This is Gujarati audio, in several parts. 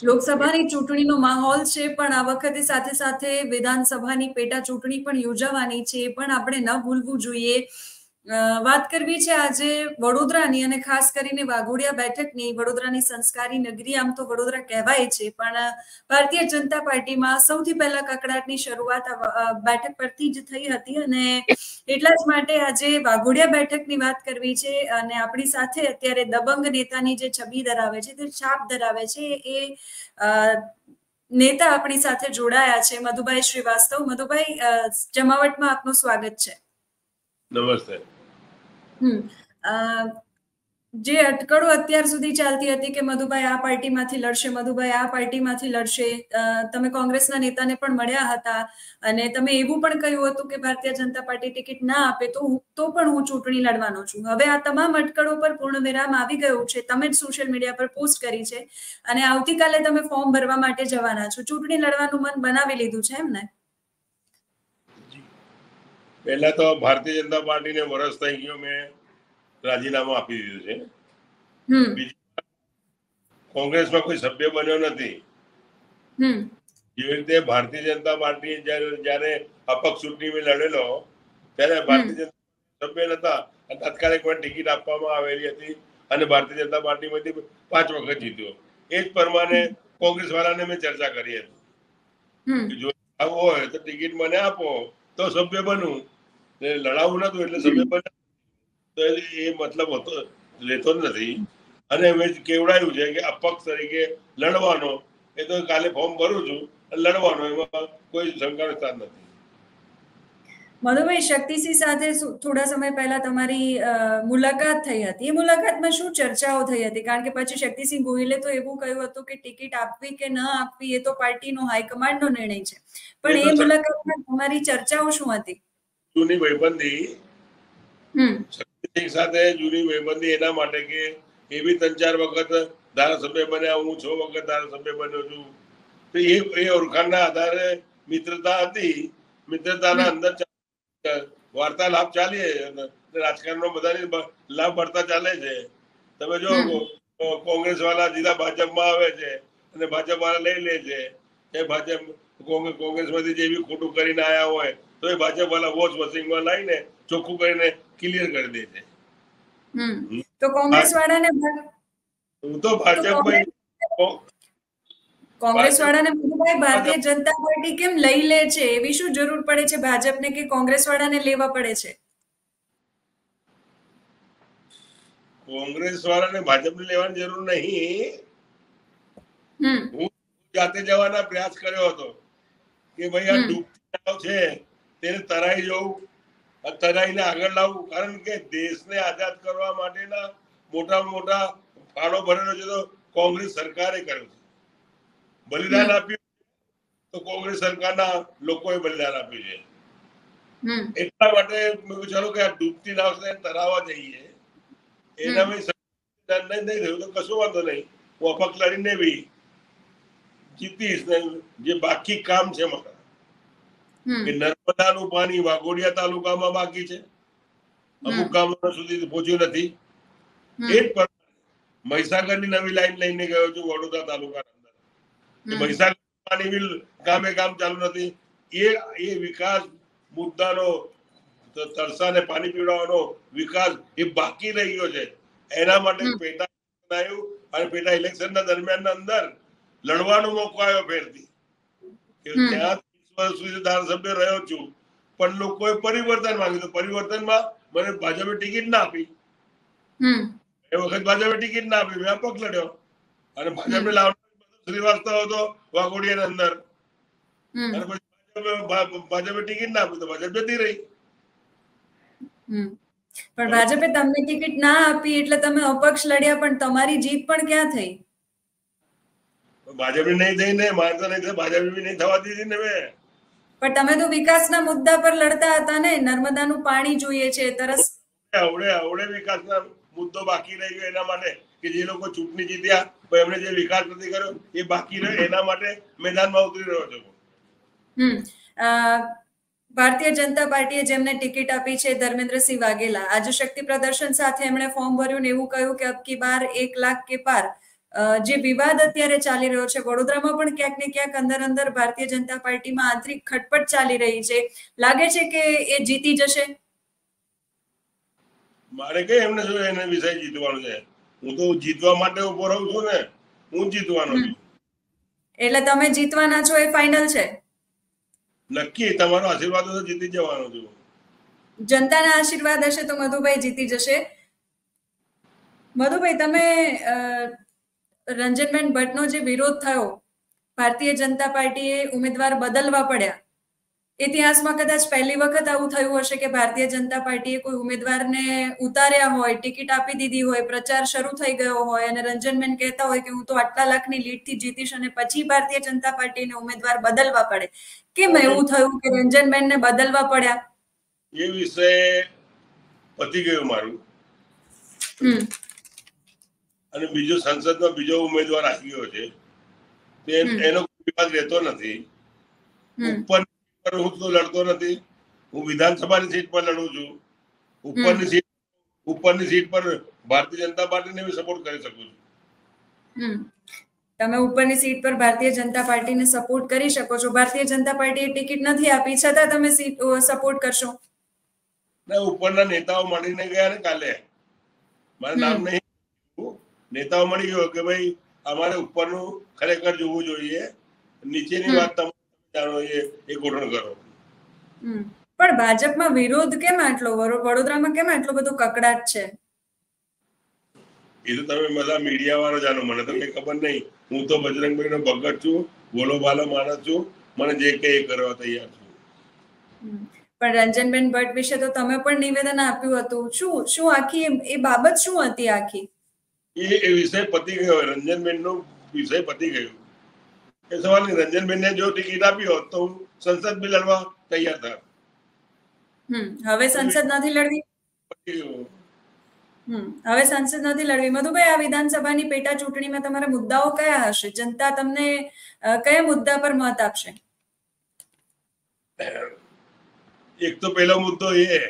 લોકસભાની ચૂંટણીનો માહોલ છે, પણ આ વખતે સાથે સાથે વિધાનસભાની પેટા ચૂંટણી પણ યોજાવાની છે, એ પણ આપણે ન ભૂલવું જોઈએ. વાત કરવી છે આજે વડોદરાની અને ખાસ કરીને વાઘોડિયા બેઠકની. વડોદરાની સંસ્કારી નગરી આમ તો વડોદરા કહેવાય છે, પણ ભારતીય જનતા પાર્ટીમાં સૌથી પહેલા કકડાટની શરૂઆત બેઠક પરથી જ થઈ હતી અને એટલા જ માટે આજે વાઘોડિયા બેઠકની વાત કરવી છે. અને આપણી સાથે અત્યારે દબંગ નેતાની જે છબી ધરાવે છે, તે છાપ ધરાવે છે, એ નેતા આપણી સાથે જોડાયા છે, મધુભાઈ શ્રીવાસ્તવ. મધુભાઈ, જમાવટમાં આપનું સ્વાગત છે. નમસ્તે. જે અટકળો અત્યાર સુધી ચાલતી હતી કે મધુભાઈ આ પાર્ટીમાંથી લડશે, મધુભાઈ આ પાર્ટીમાંથી લડશે, તમે કોંગ્રેસના નેતાને પણ મળ્યા હતા અને તમે એવું પણ કહ્યું હતું કે ભારતીય જનતા પાર્ટી ટિકિટ ના આપે તો પણ હું ચૂંટણી લડવાનો છું. હવે આ તમામ અટકળો પર પૂર્ણ વિરામ આવી ગયું છે. તમે જ સોશિયલ મીડિયા પર પોસ્ટ કરી છે અને આવતીકાલે તમે ફોર્મ ભરવા માટે જવાના છો. ચૂંટણી લડવાનું મન બનાવી લીધું છે એમ ને? પહેલા તો ભારતીય જનતા પાર્ટીને વર્ષ થઈ ગયો મેં રાજીનામું આપી દીધું છે. કોંગ્રેસમાં કોઈ સભ્ય બન્યો નથી. જેવી રીતે ભારતીય જનતા પાર્ટી જયારે અપક્ષ ચૂંટણી લડેલો ત્યારે ભારતીય જનતા સભ્ય નતા, તાત્કાલિક ટિકિટ આપવામાં આવેલી હતી અને ભારતીય જનતા પાર્ટીમાંથી 5 વખત જીત્યો. એ જ પ્રમાણે કોંગ્રેસ વાળાને મેં ચર્ચા કરી હતી, જો આવું હોય તો ટિકિટ મને આપો તો સભ્ય બનવું, લડાવું નતું એટલે સભ્ય બને તો એ મતલબ હોતો લેતો નથી. અને મેં કેવડાયું છે કે અપક્ષ તરીકે લડવાનો, એ તો કાલે ફોર્મ ભરું છું, લડવાનો, એમાં કોઈ શંકાનું સ્થાન નથી. મધુભાઈ, શક્તિસિંહ સાથે થોડા સમય પહેલા તમારી મુલાકાત થઈ હતી. એ મુલાકાતમાં શું ચર્ચાઓ થઈ હતી? કારણ કે પછી શક્તિસિંહ ગોહિલે તો એવું કહ્યું હતું કે ટિકિટ આપવી કે ન આપવી એ તો પાર્ટીનો હાઈકમાન્ડનો નિર્ણય છે, પણ એ મુલાકાતમાં તમારી ચર્ચાઓ શું હતી? જૂની ભાઈબંધી શક્તિસિંહ સાથે જૂની ભાઈબંધી એના માટે કે એવી 3-4 વખત ધારાસભ્ય બન્યા, હું 6 વખત ધારાસભ્ય બન્યો છું, તો એ ઓળખાણના આધારે મિત્રતા હતી. મિત્રતાના અંદર વાર્તાલાપ ચાલે, રાજકારણનો બધાની લાભ મળતા ચાલે છે. તમે જો કોંગ્રેસ વાળા સીધા ભાજપમાં આવે છે અને ભાજપ વાળા લઈ લે છે. એ ભાજપ કોંગ્રેસ માંથી જે બી ખોટું કરીને આયા હોય તો એ ભાજપ વાળા વોચ વોશિંગમાં લાવીને ચોખ્ખું કરીને ક્લિયર કરી દે છે. તો કોંગ્રેસ વાળાને હું તો ભાજપ કોંગ્રેસ વાળાને મધુભાઈ ભારતીય જનતા પાર્ટી કેમ લઈ લે છે? એવી શું જરૂર પડે છે ભાજપને કે કોંગ્રેસ વાળાને લેવા પડે છે? કોંગ્રેસ વાળાને ભાજપને લેવાની જરૂર નહીં. હું જાતે જવાના પ્રયાસ કર્યો હતો કે ભાઈ આ ડૂબતી નાવ છે તેને તરાઈ જવું, તરાઈને આગળ લાવવું. કારણ કે દેશને આઝાદ કરવા માટેના મોટા ફાળો ભરેલો છે તો કોંગ્રેસ સરકારે કર્યો છે. બલિદાન આપ્યું તો કોંગ્રેસ સરકારના લોકોએ બલિદાન આપ્યું છે. એટલા માટે ચાલો કે આ ડૂબતી નાવને તરાવવા જઈએ, એના નહીં થયું તો કશું વાંધો નહીં, હું અપક્ષ લડીને બી જીતીશ. જે બાકી કામ છે મારા કે નર્મદાનું પાણી વાઘોડિયા તાલુકામાં બાકી છે, અમુક ગામો સુધી પહોંચ્યું નથી. એ જ મહીસાગરની નવી લાઈન લઈને ગયો છું વડોદરા તાલુકાના અંદર. મહીસાગર પાણી બી ગામે ગામ ચાલુ નથી. એ વિકાસ મુદ્દાનો તરસાને પાણી પીવડાવવાનો વિકાસ એ બાકી રહી ગયો છે. એના માટે પેટા બનાવ્યું અને પેટા ઇલેક્શનના દરમિયાન અંદર લડવાનો મોકો આવ્યો ફેરથી કે ત્યાં 30 વર્ષ સુધી ધારાસભ્ય રહ્યો છું, પણ લોકોએ પરિવર્તન માંગ્યું. તો પરિવર્તનમાં મને ભાજપે ટિકિટ ના આપી. એ વખત ભાજપે ટિકિટ ના આપી, મેં અપક્ષ લડ્યો અને ભાજપને લાવવાનો શ્રીવાસ્તવ હતો વાઘોડિયાની અંદર, અને પછી ભાજપે ટિકિટ ના આપી તો ભાજપ જતી રહી. પણ ભાજપે તમને ટિકિટ ના આપી એટલે તમે અપક્ષ લડ્યા, પણ તમારી જીત પણ ક્યાં થઈ? ભાજપની નહીં થઈ ને, મારે તો નહીં થઈ, ભાજપ બી નહીં થવા દીધી ને મેં. પણ તમે તો વિકાસના મુદ્દા પર લડતા હતા ને, નર્મદાનું પાણી જોઈએ છે, તરસ આવડે વિકાસના મુદ્દો બાકી રહી ગયો એના માટે કે જે લોકો ચૂંટણી જીત્યા એમણે જે વિકાસ નથી કર્યો એ બાકી રહ્યો, એના માટે મેદાનમાં ઉતરી રહ્યો છું. ભારતીય જનતા પાર્ટીએ જેમને ટિકિટ આપી છે ધર્મેન્દ્રસિંહ વાઘેલા, આજે શક્તિ પ્રદર્શન સાથે એમણે ફોર્મ ભર્યું ને એવું કહ્યું કે અબ કી બાર 1 લાખ કે પાર. જે વિવાદ અત્યારે ચાલી રહ્યો છે વડોદરામાં પણ ક્યાંક ને ક્યાંક અંદર ભારતીય જનતા પાર્ટીમાં આંતરિક ખટપટ ચાલી રહી છે, લાગે છે કે એ જીતી જશે? મારે કઈ એમને શું એને વિષય જીતવાનો છે? હું તો જીતવા માટે ઉભો રહું છું ને, હું જીતવાનો છું. એટલે તમે જીતવાના છો એ ફાઇનલ છે? નક્કી, તમારો આશીર્વાદ તો જીતી જવાનો છું. જનતાના આશીર્વાદ હશે તો મધુભાઈ જીતી જશે. મધુભાઈ, તમે રંજનબેન ભટ્ટનો જે વિરોધ થયો, ભારતીય જનતા પાર્ટીએ ઉમેદવાર બદલવા પડ્યા, ઇતિહાસમાં કદાચ પહેલી વખત આવું થયું હશે કે ભારતીય જનતા પાર્ટીએ કોઈ ઉમેદવારને ઉતાર્યા હોય, ટિકિટ આપી દીધી હોય, પ્રચાર શરૂ થઈ ગયો હોય અને રંજનબેન કહેતા હોય કે હું તો આટલા લાખની લીડથી જીતીશ અને પછી ભારતીય જનતા પાર્ટીને ઉમેદવાર બદલવા પડે. કેમ એવું થયું કે રંજનબેનને બદલવા પડ્યા? એ વિષય પતી ગયું મારું. અને બીજો સંસદમાં બીજો ઉમેદવાર આવી ગયો છે, એનો વિવાદ રહેતો નથી. ઉપર હું તો લડતો નથી, હું વિધાનસભાની સીટ પર લડું છું. ઉપરની સીટ પર ભારતીય જનતા પાર્ટીને બી સપોર્ટ કરી શકું છું. તમે ઉપરની સીટ પર ભારતીય જનતા પાર્ટીને સપોર્ટ કરી શકો છો. ભારતીય જનતા પાર્ટીએ ટિકિટ નથી આપી, છતાં તમે સપોર્ટ કરશો? ના, ઉપરના નેતાઓ મળીને ગયા ને કાલે, મારું નામ નહીં, નેતાઓ મળી ગયો કે ભાઈ અમારે ઉપરનું ખરેખર જોવું જોઈએ, નીચેની વાત તમે જાણો એ ગોઠવણ કરો. પણ ભાજપમાં વિરોધ કેમ આટલો, વડોદરામાં કેમ આટલો બધો કકડાટ છે? એ તો તમે બધા મીડિયા વાળા જાણો, મને તો કઈ ખબર નહીં. હું તો બજરંગભાઈ નો ભગત છું, બોલો બાલો માણસ છું, મને જે કઈ કરવા તૈયાર છું. પણ રંજનબેન ભટ્ટ વિશે તો તમે પણ નિવેદન આપ્યું હતું. શું આખી એ બાબત શું હતી આખી? એ વિષય પતી ગયો, રંજનબેન નો વિષય પતી ગયો. એ સવાલ નહીં. રંજનબેન ને જો ટિકિટ આપી હોત તો હું સંસદ બી લડવા તૈયાર હતા. હવે સંસદ નથી લડવી? હવે સંસદ નથી લડવી. મધુભાઈ, આ વિધાનસભાની પેટા ચૂંટણીમાં તમારા મુદ્દાઓ કયા હશે? જનતા તમને કયા મુદ્દા પર મત આપશે? એક તો પહેલો મુદ્દો એ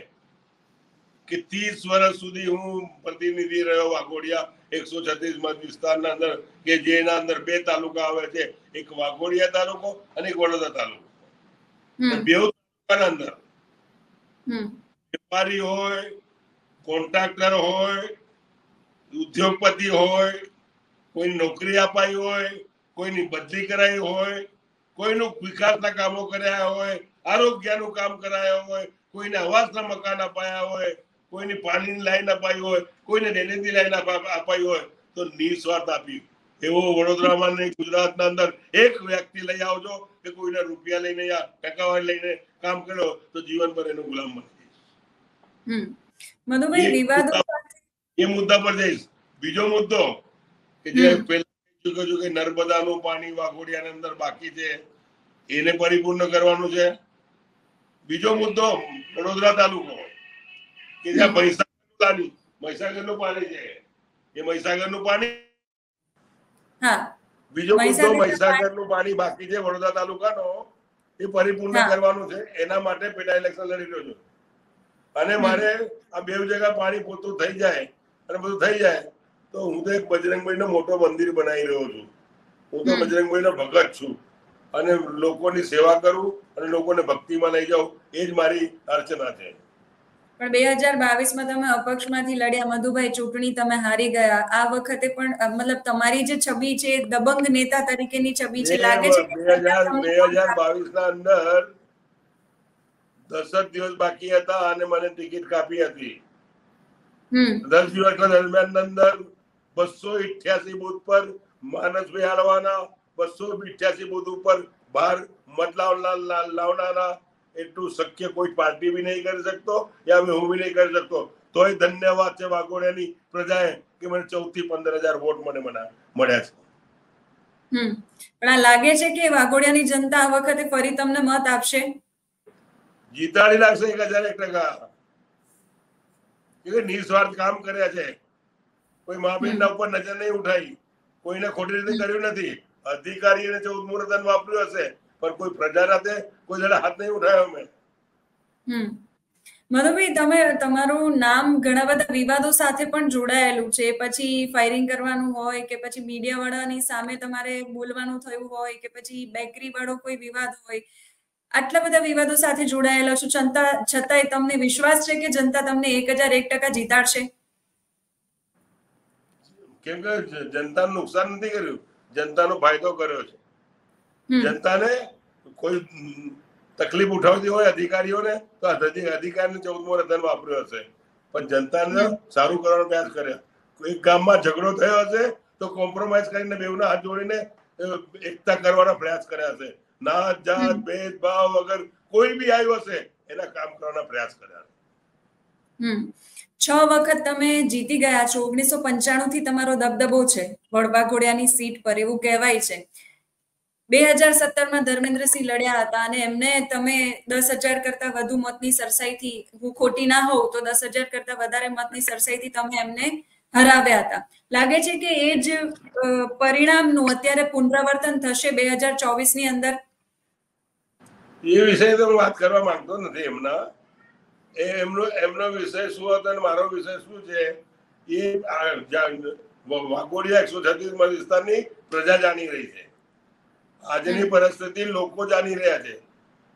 કે 30 વર્ષ સુધી હું પ્રતિનિધિ રહ્યો વાઘોડિયા 136 મત વિસ્તારના અંદર, કે જેના અંદર 2 તાલુકા આવે છે, એક વાઘોડિયા તાલુકો અને એક વડોદરા તાલુકો. બે તાલુકાના અંદર વેપારી હોય, કોન્ટ્રાક્ટર હોય, ઉદ્યોગપતિ હોય, કોઈ નોકરી અપાઈ હોય, કોઈની બદલી કરાઈ હોય, કોઈનું વિકાસના કામો કર્યા હોય, આરોગ્યનું કામ કરાયા હોય, કોઈને આવાસના મકાન અપાયા હોય, કોઈની પાણીની લાઈન અપાઈ હોય, કોઈને રેલવેની લાઈન અપાઈ હોય, તો નિસ્વાર્થ આપી. એવો વડોદરામાં નહીં, ગુજરાતના અંદર એક વ્યક્તિ લઈ આવજો કે કોઈને રૂપિયા લઈને યા ટકાવારી લઈને કામ કર્યો તો જીવનભર એનો ગુલામ બની જઈશ. મધુભાઈ, વિવાદો એ મુદ્દા પર જઈશ. બીજો મુદ્દો કે જે પહેલા કે નર્મદાનું પાણી વાઘોડિયાની અંદર બાકી છે, એને પરિપૂર્ણ કરવાનું છે. બીજો મુદ્દો વડોદરા તાલુકો કે જ્યાં મહીસાગરનું પાણી છે, એ મહીસાગરનું પાણી, બીજો મુદ્દો મહીસાગરનું પાણી બાકી છે વડોદરા તાલુકાનો, એ પરિપૂર્ણ કરવાનું છે. એના માટે પેટા ઇલેક્શન લડી રહ્યો છું. અને મારે આ બે જગ્યા પાણી પોતું થઈ જાય અને બધું થઈ જાય તો હું તો એક બજરંગભાઈ નો મોટો મંદિર બનાવી રહ્યો છું. હું તો બજરંગભાઈ નો ભગત છું અને લોકોની સેવા કરું અને લોકોને ભક્તિમાં લઈ જાઉં, એ જ મારી અર્ચના છે. પણ 2022માં તમે અપક્ષમાંથી લડ્યા મધુભાઈ, ચૂંટણી તમે હારી ગયા. આ વખતે પણ મતલબ તમારી જે છબી છે દબંગ નેતા તરીકેની છબી છે, લાગે છે 2022ના અંદર 10 દિવસ બાકી હતા અને મને ટિકિટ કાપી હતી. 10 દિવસના દરમિયાન અંદર 288 બૂથ પર માનસભાઈ હાલવાના, 288 બૂથ ઉપર બહાર મત લાવનારા, એટલું શક્ય કોઈ પાર્ટી બી નહીં કરી શકતો, યા હું બી નહીં કરી શકતો. તોય ધન્યવાદ છે વાઘોડિયાની પ્રજાએ કે મને 14 થી 15,000 વોટ મને મળ્યા છે. પણ આ લાગે છે કે વાઘોડિયાની જનતા આ વખતે ફરી તમને મત આપશે? જીતાડી લાગશે 1001%. કે નિસ્વાર્થ કામ કર્યા છે. કોઈ મા બહેનના ઉપર નજર નહીં ઉઠાઈ, કોઈને ખોટી રીતે કર્યું નથી. અધિકારીને 14 મુહૂર્તન વાપર્યું હશે, પણ કોઈ પ્રજા સાથે કોઈ જણા હાથ નહીં ઉઠાયો. અમે મધુભાઈ, તમે તમારું નામ ઘણા બધા વિવાદો સાથે પણ જોડાયેલું છે. પછી ફાયરિંગ કરવાનું હોય કે પછી મીડિયા વાળાની સામે તમારે બોલવાનું થયું હોય કે પછી બેકરી વાળો કોઈ વિવાદ હોય, આટલા બધા વિવાદો સાથે જોડાયેલા છો, છતાંય તમને વિશ્વાસ છે કે જનતા તમને 1001% જીતાડશે? કેમ કે જનતાનું નુકસાન નથી કર્યું, જનતાનો ફાયદો કર્યો છે. જનતાને કોઈ તકલીફ ઉઠાવતી હોય અધિકારીઓને તો અધિકારીને 14મો રતન વાપર્યો હશે, પણ જનતાને સારું કરવાનો પ્રયાસ કર્યા. કોઈ ગામમાં ઝઘડો થયો હશે તો કોમ્પ્રોમાઇઝ કરીને બેઉના હાથ જોડીને એકતા કરવાનો પ્રયાસ કર્યા હશે. નાત જાત ભેદભાવ વગર કોઈ બી આવ્યો હશે એના કામ કરવાના પ્રયાસ કર્યા. 6 વખત તમે જીતી ગયા છો. 1995 થી તમારો દબદબો છે વડવાઘોડિયાની સીટ પર, એવું કહેવાય છે. 2017માં ધર્મેન્દ્રસિંહ લડ્યા હતા અને એમને તમે 10,000 કરતા વધુ મતની સરસાઈથી, હું ખોટી ના હોઉં તો 10,000 કરતા વધારે મતની સરસાઈથી તમે એમને હરાવ્યા હતા. લાગે છે કે એ જ પરિણામનું અત્યારે પુનરાવર્તન થશે 2024ની અંદર? એ વિષય તો હું વાત કરવા માંગતો નથી. એમનો વિષય શું હતો અને મારો વિષય શું છે એ વાઘોડિયા 136 વિસ્તારની પ્રજા જાણી રહી છે. આજની પરિસ્થિતિ લોકો જાણી રહ્યા છે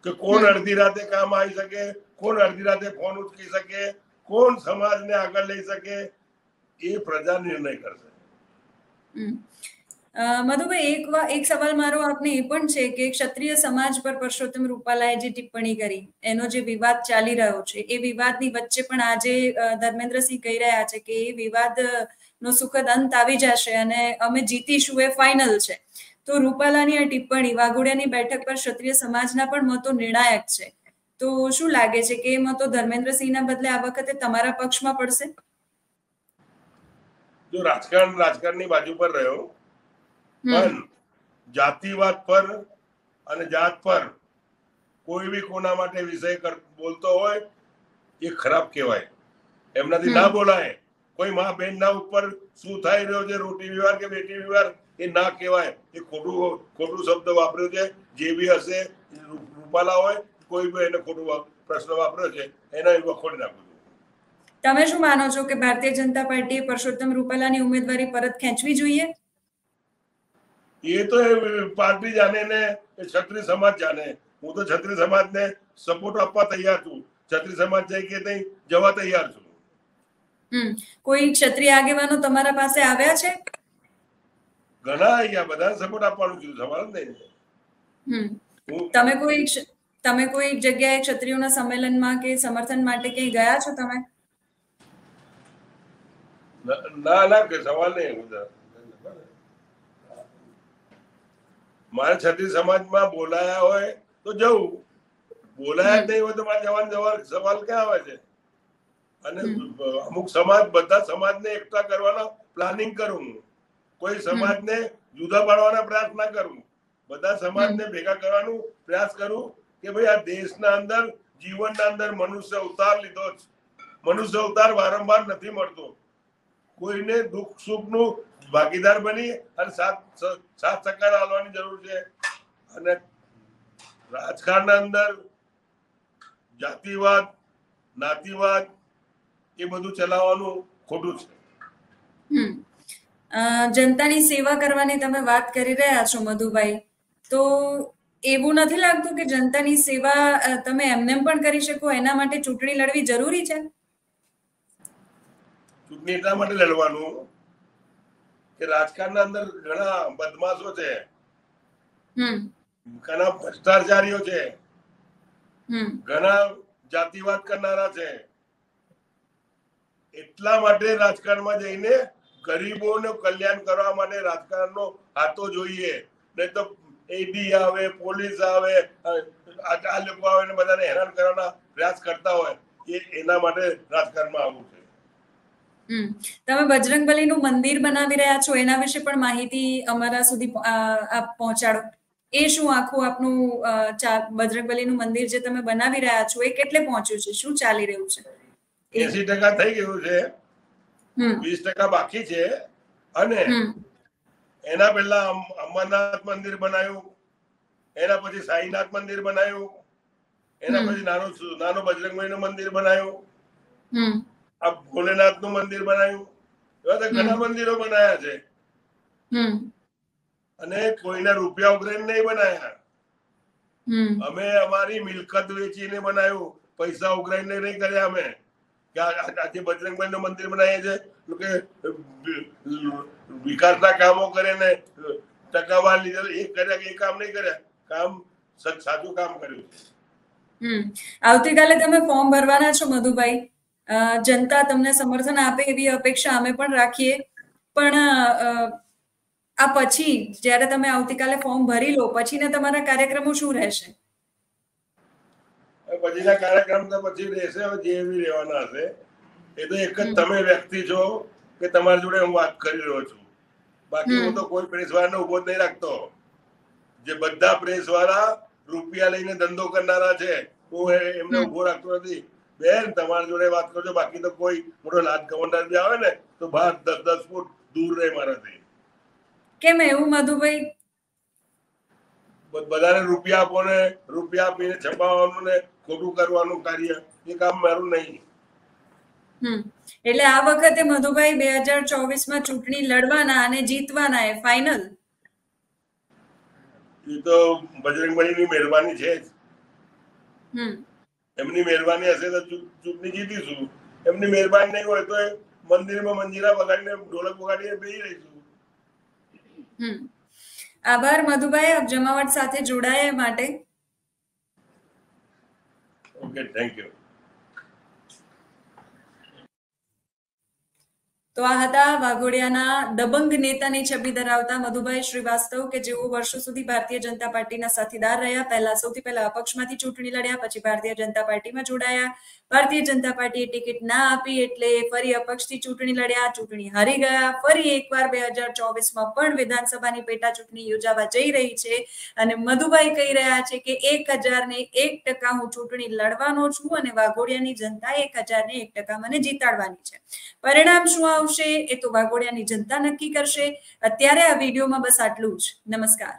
કે કોણ અડધી રાતે કામ આવી શકે, કોણ અડધી રાતે ફોન ઉચકી શકે, કોણ સમાજને આગળ લઈ શકે, એ પ્રજા નિર્ણય કરશે. મધુભાઈ, એક સવાલ મારો આપને એ પણ છે કે ક્ષત્રિય સમાજ પર પરસોત્તમ રૂપાલાએ જે ટિપ્પણી કરી, એનો જે વિવાદ ચાલી રહ્યો છે, એ વિવાદની વચ્ચે પણ આજે ધર્મેન્દ્રસિંહ કહી રહ્યા છે કે એ વિવાદનો સુખદ અંત આવી જશે અને અમે જીતીશું, એ ફાઇનલ છે. તો રૂપાલાની આ ટિપ્પણી વાઘોડિયાની બેઠક પર ક્ષત્રિય સમાજના પણ મતો નિર્ણાયક છે. તો શું લાગે છે કે એ મતો ધર્મેન્દ્રસિંહના બદલે આ વખતે તમારા પક્ષમાં પડશે? જો રાજકારણની બાજુ પર રહ્યો, પણ જાતિવાદ પર અને જાત પર કોઈ બી કોના માટે વિષય બોલતો હોય એ ખરાબ કહેવાય. એમનાથી ના બોલાય. કોઈ મા બેન ના ઉપર શું થઈ રહ્યો છે, રોટી વ્યવહાર કે બેટી વ્યવહાર, એ ના કહેવાય. એ ખોટું શબ્દ વાપર્યો છે. જે બી હશે, રૂપાલા હોય કોઈ બી એને ખોટું પ્રશ્ન વાપર્યો છે, એના વખોડી નાખવું. તમે શું માનો છો કે ભારતીય જનતા પાર્ટીએ પરસોત્તમ રૂપાલાની ઉમેદવારી પરત ખેંચવી જોઈએ? એ તો પાર્ટી જાણે ને ક્ષત્રિય સમાજ જાણે. હું તો ક્ષત્રિય સમાજને સપોર્ટ આપવા તૈયાર છું. ક્ષત્રિય સમાજ જાય કે નહીં જવા તૈયાર છું. કોઈ ક્ષત્રિય આગેવાનો તમારા પાસે આવ્યા છે? ઘણા આવ્યા, બધાને સપોર્ટ આપવાનું છે, સવાલ જ નહીં. તમે કોઈ જગ્યાએ ક્ષત્રિયોના સંમેલનમાં કે સમર્થન માટે ક્યાંય ગયા છો તમે? ના કે સવાલ નહીં. મારે ક્ષત્રિય સમાજમાં બોલાયા હોય તો જવું, બોલાયા જ નહીં હોય તો મારે જવાનો સવાલ ક્યાં આવે છે? અને અમુક સમાજ, બધા સમાજને એકતા કરવાનો પ્લાનિંગ કરું. કોઈ સમાજને જુદા પાડવાના પ્રયાસ ના કરું. બધા સમાજને ભેગા કરવાનો પ્રયાસ કરું કે ભાઈ આ દેશના અંદર, જીવનના અંદર મનુષ્ય અવતાર લીધો છે. મનુષ્ય અવતાર વારંવાર નથી મળતો. કોઈને દુઃખ સુખનું ભાગીદાર બની અને સાથ સહકાર આપવાની જરૂર છે. અને રાજકારણના અંદર જાતિવાદ, નાતીવાદ એ બધું ચલાવવાનું ખોટું છે. જનતાની સેવા કરવાની તમે વાત કરી રહ્યા છો મધુભાઈ, તો એવું નથી લાગતું કે જનતાની સેવા તમે એમને પણ કરી શકો, એના માટે ચૂંટણી લડવી જરૂરી છે? ચૂંટણી એટલા માટે લડવાનું કે રાજકારણના અંદર ઘણા બદમાશો છે, ઘણા ભ્રષ્ટાચારીઓ છે, ઘણા જાતિવાદ કરનારા છે. એટલા માટે રાજકારણમાં જઈને ગરીબોનું કલ્યાણ કરવા માટે રાજકારણનો હાથો જોઈએ. નહીં તો એડી આવે, પોલીસ આવે, આ લોકો આવે ને બધાને હેરાન કરવાના પ્રયાસ કરતા હોય, એના માટે રાજકારણમાં આવવું છે. તમે બજરંગબલીનું મંદિર બનાવી રહ્યા છો, એના વિશે પણ માહિતી અમારા સુધી પહોંચાડો. એ શું આખું આપનું બજરંગબલીનું મંદિર જે તમે બનાવી રહ્યા છો, એ કેટલે પહોંચ્યું છે? શું ચાલી રહ્યું છે? 80% થઈ ગયું છે, 20% બાકી છે. અને એના પહેલા અમરનાથ મંદિર બનાવ્યું, એના પછી સાઈનાથ મંદિર બનાવ્યું, એના પછી નાનો બજરંગબલી નું મંદિર બનાવ્યું, આ ભોલેનાથ નું મંદિર બનાવ્યું, એવા તો ઘણા મંદિરો બનાયા છે અને કોઈના રૂપિયા ઉઘરાઈને નહીં બનાયા. અમે અમારી મિલકત વેચીને બનાવ્યું, પૈસા ઉઘરાઈને નહીં કર્યા. અમે આજે બજરંગબલી નું મંદિર બનાવીએ છીએ કે વિકાસના કામો કરે ને ટકાવાર લીધે એ કર્યા કે એ કામ નહીં કર્યા, કામ સાચું કામ કર્યું. આવતીકાલે તમે ફોર્મ ભરવાના છો મધુભાઈ, જનતા તમને સમર્થન આપે એવી અપેક્ષા અમે પણ રાખીએ. પણ આ પછી જ્યારે તમે આવતીકાલે ફોર્મ ભરી લો પછીના તમારા કાર્યક્રમો શું રહેશે? પછીના કાર્યક્રમ તો પછી રહેશે જે એવી રહેવાના હશે. એ તો એક જ તમે વ્યક્તિ છો કે તમારી જોડે હું વાત કરી રહ્યો છું. બાકી હું તો કોઈ પ્રેસ વાળાને ઉભો જ નહીં રાખતો. જે બધા પ્રેસ વાળા રૂપિયા લઈને ધંધો કરનારા છે, હું એમને ઉભો રાખતો નથી. બેન તમારી જોડે વાત કરજો, બાકી તો કોઈ મોટો લાત ગવંડાર બી આવે ને તો બહાર 10-10 ફૂટ દૂર રહે મારાથી. કેમ એવું મધુભાઈ? બધાને રૂપિયા આપો ને રૂપિયા આપીને છપાવવાનું ને ખોટું કરવાનું કાર્ય એ કામ મારું નહીં. એટલે આ વખતે મધુભાઈ 2024 ચૂંટણી લડવાના અને જીતવાના એ ફાઇનલ? એ તો બજરંગબલીની મહેરબાની છે જ. એમની મહેરબાની હશે તો ચૂંટણી જીતીશું. એમની મહેરબાની નહીં હોય તો મંદિરમાં મંજીરા વગાડીને ઢોલક વગાડીને બેસી રહીશું. આભાર મધુભાઈ આપ જમાવટ સાથે જોડાયા માટે. Okay, thank you. તો આ હતા વાઘોડિયાના દબંગ નેતાની છબી ધરાવતા મધુભાઈ શ્રીવાસ્તવ કે જેઓ વર્ષો સુધી ભારતીય જનતા પાર્ટીના સાથીદાર રહ્યા. સૌથી પહેલા અપક્ષમાંથી ચૂંટણી લડ્યા, પછી ભારતીય જનતા પાર્ટીમાં જોડાયા. ભારતીય જનતા પાર્ટીએ ટિકિટ ના આપી એટલે ફરી અપક્ષથી ચૂંટણી લડ્યા, ચૂંટણી હારી ગયા. ફરી એકવાર 2024 પણ વિધાનસભાની પેટા ચૂંટણી યોજાવા જઈ રહી છે અને મધુભાઈ કહી રહ્યા છે કે 1001% હું ચૂંટણી લડવાનો છું અને વાઘોડિયાની જનતા 1001% મને જીતાડવાની છે. પરિણામ શું આવશે એ તો વાઘોડિયાની જનતા નક્કી કરશે. અત્યારે આ વિડીયોમાં બસ આટલું જ. નમસ્કાર.